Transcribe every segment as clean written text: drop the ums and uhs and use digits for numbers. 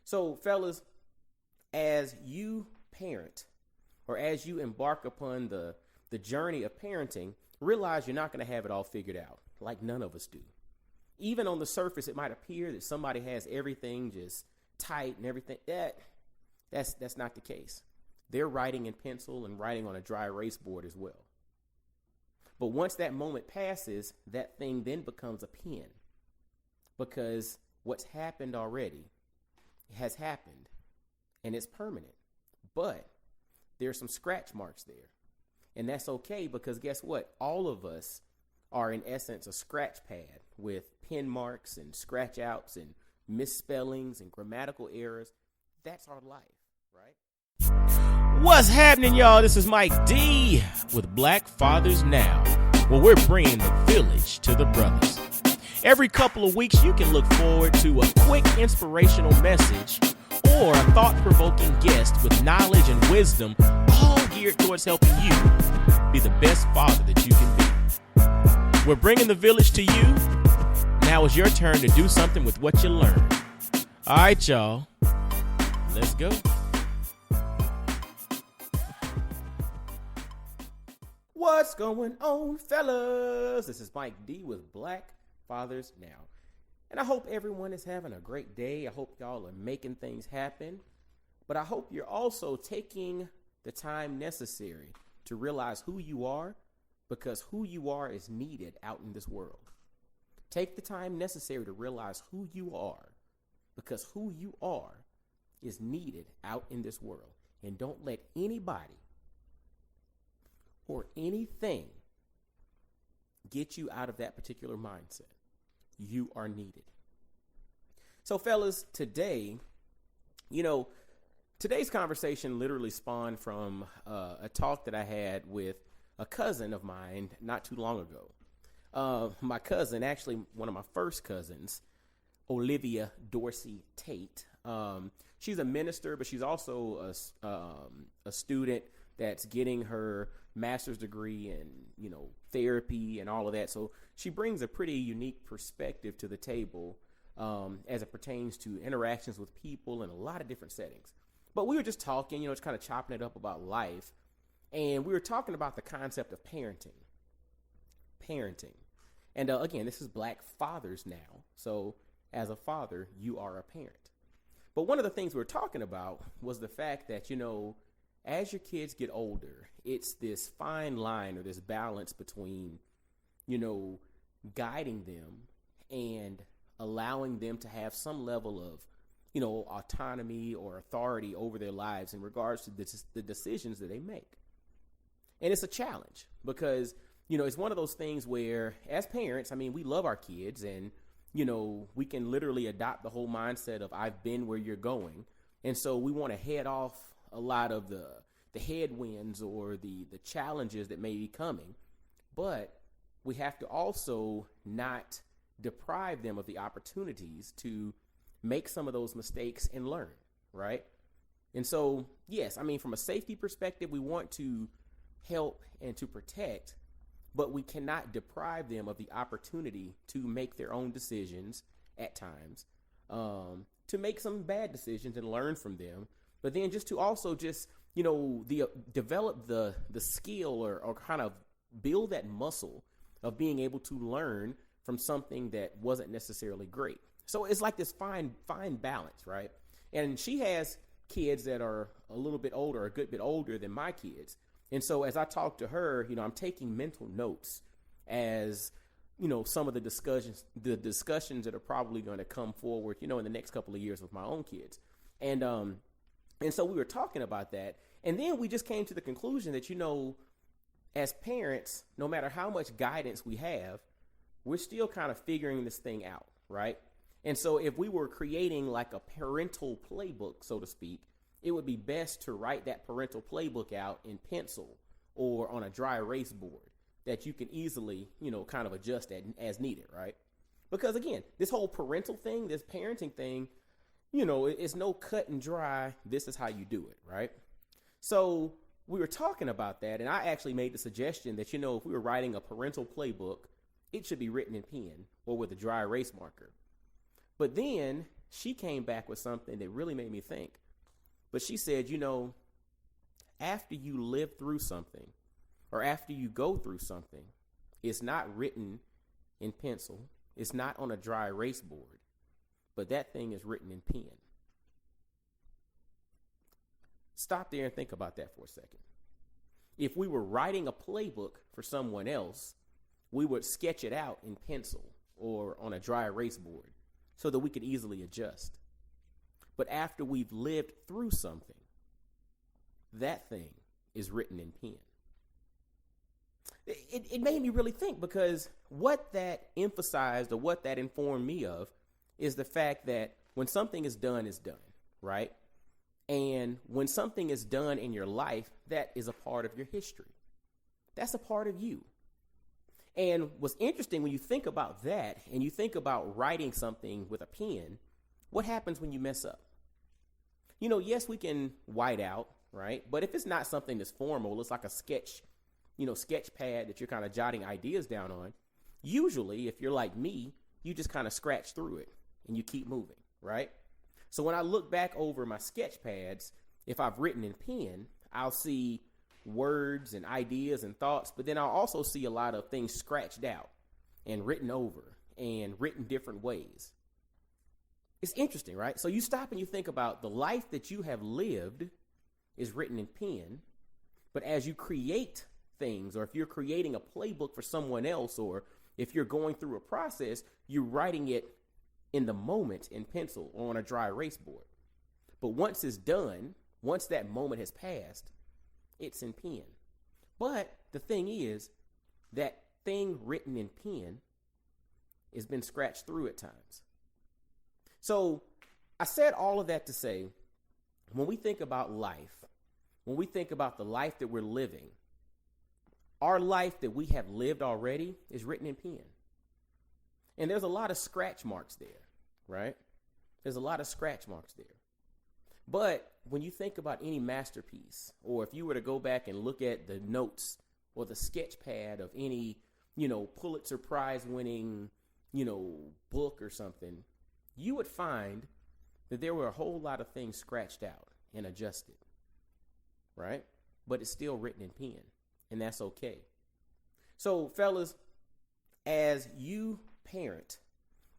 So, fellas, as you parent or as you embark upon the journey of parenting, realize you're not going to have it all figured out, like none of us do. Even on the surface, it might appear that somebody has everything just tight and everything. That's not the case. They're writing in pencil and writing on a dry erase board as well. But once that moment passes, that thing then becomes a pen, because what's happened already has happened and it's permanent. But there's some scratch marks there. And that's okay, because guess what? All of us are in essence a scratch pad with pen marks and scratch outs and misspellings and grammatical errors. That's our life, right? What's happening, y'all? This is Mike D with Black Fathers Now, where we're bringing the village to the brothers. Every couple of weeks, you can look forward to a quick inspirational message or a thought-provoking guest with knowledge and wisdom, all geared towards helping you be the best father that you can be. We're bringing the village to you. Now it's your turn to do something with what you learned. All right, y'all. Let's go. What's going on, fellas? This is Mike D with Black Fathers Now. And I hope everyone is having a great day. I hope y'all are making things happen. But I hope you're also taking the time necessary to realize who you are, because who you are is needed out in this world. Take the time necessary to realize who you are, because who you are is needed out in this world. And don't let anybody or anything get you out of that particular mindset. You are needed. So, fellas, today, today's conversation literally spawned from a talk that I had with a cousin of mine not too long ago. My cousin, actually one of my first cousins, Olivia Dorsey Tate. She's a minister, but she's also a student that's getting her master's degree in, therapy and all of that. So she brings a pretty unique perspective to the table as it pertains to interactions with people in a lot of different settings. But we were just talking, just kind of chopping it up about life. And we were talking about the concept of parenting. And again, this is Black Fathers Now. So as a father, you are a parent. But one of the things we were talking about was the fact that, as your kids get older, it's this fine line or this balance between, guiding them and allowing them to have some level of, autonomy or authority over their lives in regards to the decisions that they make. And it's a challenge because, it's one of those things where as parents, we love our kids and, we can literally adopt the whole mindset of I've been where you're going. And so we want to head off a lot of the headwinds or the challenges that may be coming, but we have to also not deprive them of the opportunities to make some of those mistakes and learn, right? And so, yes, from a safety perspective, we want to help and to protect, but we cannot deprive them of the opportunity to make their own decisions at times, to make some bad decisions and learn from them. But then just to also develop the skill or kind of build that muscle of being able to learn from something that wasn't necessarily great. So it's like this fine balance, right? And she has kids that are a little bit older, a good bit older than my kids. And so as I talk to her, I'm taking mental notes as, some of the discussions that are probably going to come forward, in the next couple of years with my own kids. And so we were talking about that. And then we just came to the conclusion that, as parents, no matter how much guidance we have, we're still kind of figuring this thing out, right? And so if we were creating like a parental playbook, so to speak, it would be best to write that parental playbook out in pencil or on a dry erase board that you can easily, kind of adjust as needed, right? Because again, this whole parental thing, this parenting thing, it's no cut and dry, this is how you do it, right? So we were talking about that, and I actually made the suggestion that, if we were writing a parental playbook, it should be written in pen or with a dry erase marker. But then she came back with something that really made me think. But she said, after you live through something or after you go through something, it's not written in pencil. It's not on a dry erase board, but that thing is written in pen. Stop there and think about that for a second. If we were writing a playbook for someone else, we would sketch it out in pencil or on a dry erase board so that we could easily adjust. But after we've lived through something, that thing is written in pen. It made me really think, because what that emphasized or what that informed me of is the fact that when something is done, right? And when something is done in your life, that is a part of your history. That's a part of you. And what's interesting when you think about that and you think about writing something with a pen, what happens when you mess up? Yes, we can white out, right? But if it's not something that's formal, it's like a sketch pad that you're kind of jotting ideas down on. Usually, if you're like me, you just kind of scratch through it and you keep moving, right? So when I look back over my sketch pads, if I've written in pen, I'll see words and ideas and thoughts, but then I'll also see a lot of things scratched out and written over and written different ways. It's interesting, right? So you stop and you think about the life that you have lived is written in pen, but as you create things, or if you're creating a playbook for someone else, or if you're going through a process, you're writing it in the moment in pencil or on a dry erase board. But once it's done, once that moment has passed, it's in pen. But the thing is, that thing written in pen has been scratched through at times. So I said all of that to say, when we think about life, when we think about the life that we're living, our life that we have lived already is written in pen. And there's a lot of scratch marks there, right? There's a lot of scratch marks there. But when you think about any masterpiece, or if you were to go back and look at the notes or the sketch pad of any, Pulitzer Prize winning, book or something, you would find that there were a whole lot of things scratched out and adjusted, right? But it's still written in pen, and that's okay. So, fellas, as you parent,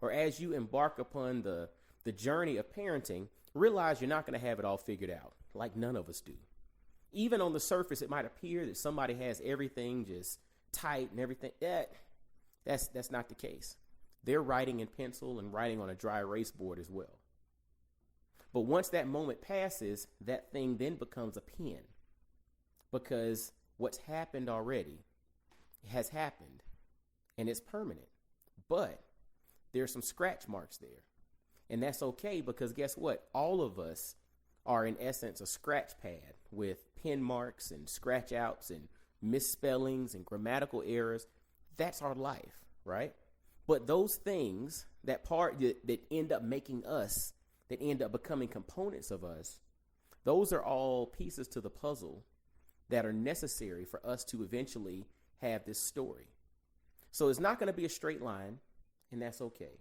or as you embark upon the journey of parenting, realize you're not going to have it all figured out, like none of us do. Even on the surface, it might appear that somebody has everything just tight and everything. That's not the case. They're writing in pencil and writing on a dry erase board as well. But once that moment passes, that thing then becomes a pen, because what's happened already has happened and it's permanent. But there's some scratch marks there. And that's okay, because guess what? All of us are in essence a scratch pad with pen marks and scratch outs and misspellings and grammatical errors. That's our life, right? But those things, that part that end up making us, that end up becoming components of us, those are all pieces to the puzzle that are necessary for us to eventually have this story. So it's not going to be a straight line, and that's okay.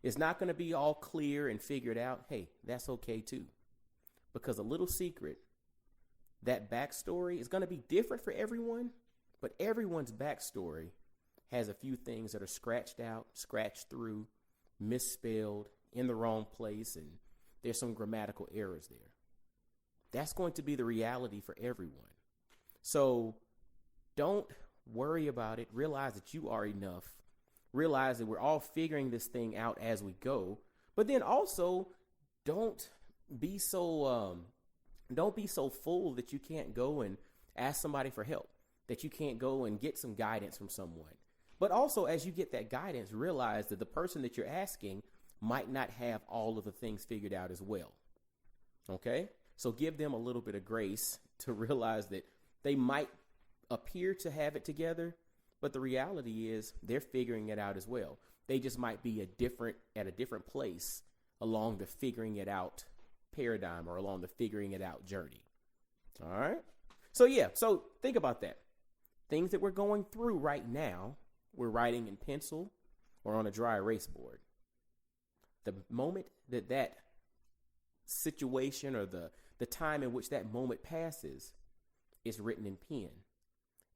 It's not going to be all clear and figured out. Hey, that's okay too. Because a little secret, that backstory is going to be different for everyone, but everyone's backstory has a few things that are scratched out, scratched through, misspelled, in the wrong place, and there's some grammatical errors there. That's going to be the reality for everyone. So don't worry about it. Realize that you are enough. Realize that we're all figuring this thing out as we go. But then also, don't be so full that you can't go and ask somebody for help, that you can't go and get some guidance from someone. But also, as you get that guidance, realize that the person that you're asking might not have all of the things figured out as well. Okay? So give them a little bit of grace to realize that they might appear to have it together, but the reality is they're figuring it out as well. They just might be at a different place along the figuring it out paradigm, or along the figuring it out journey. All right? So think about that. Things that we're going through right now, we're writing in pencil or on a dry erase board. the moment that situation or the time in which that moment passes is written in pen.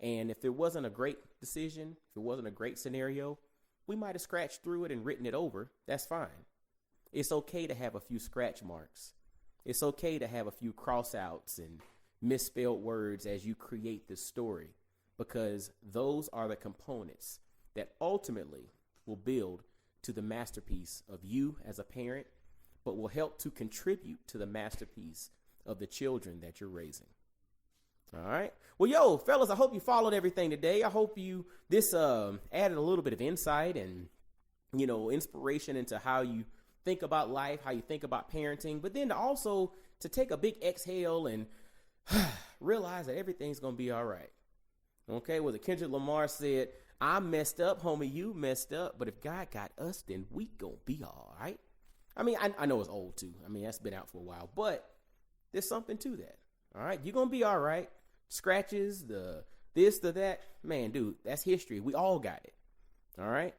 And if it wasn't a great decision, if it wasn't a great scenario, we might have scratched through it and written it over. That's fine. It's okay to have a few scratch marks. It's okay to have a few cross outs and misspelled words as you create this story, because those are the components that ultimately will build to the masterpiece of you as a parent, but will help to contribute to the masterpiece of the children that you're raising. All right. Well, yo, fellas, I hope you followed everything today. I hope this added a little bit of insight and, inspiration into how you think about life, how you think about parenting, but then also to take a big exhale and realize that everything's going to be all right. Okay. Well, Kendrick Lamar said, I messed up, homie, you messed up, but if God got us, then we going to be all right. I mean, I know it's old too. I mean, that's been out for a while, but there's something to that. All right. You're going to be all right. Scratches, the this, the that. Man, dude, that's history. We all got it. All right.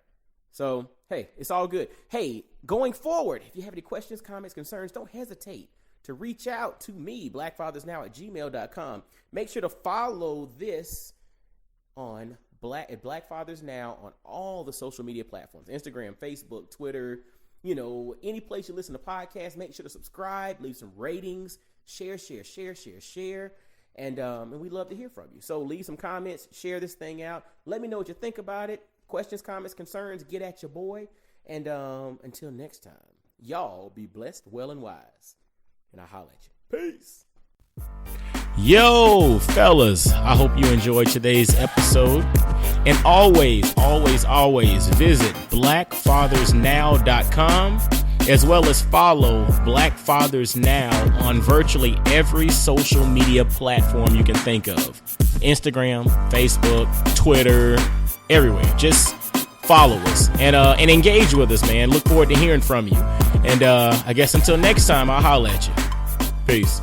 So, hey, it's all good. Hey, going forward, if you have any questions, comments, concerns, don't hesitate to reach out to me, blackfathersnow@gmail.com. Make sure to follow this on Black Fathers Now on all the social media platforms, Instagram, Facebook, Twitter, any place you listen to podcasts. Make sure to subscribe, leave some ratings, share. And we'd love to hear from you. So leave some comments, share this thing out. Let me know what you think about it. Questions, comments, concerns, get at your boy. And until next time, y'all be blessed, well, and wise. And I'll holler at you. Peace. Yo, fellas, I hope you enjoyed today's episode. And always visit blackfathersnow.com, as well as follow Black Fathers Now on virtually every social media platform you can think of. Instagram, Facebook, Twitter, everywhere. Just follow us and engage with us, man. Look forward to hearing from you. And I guess until next time, I'll holler at you. Peace.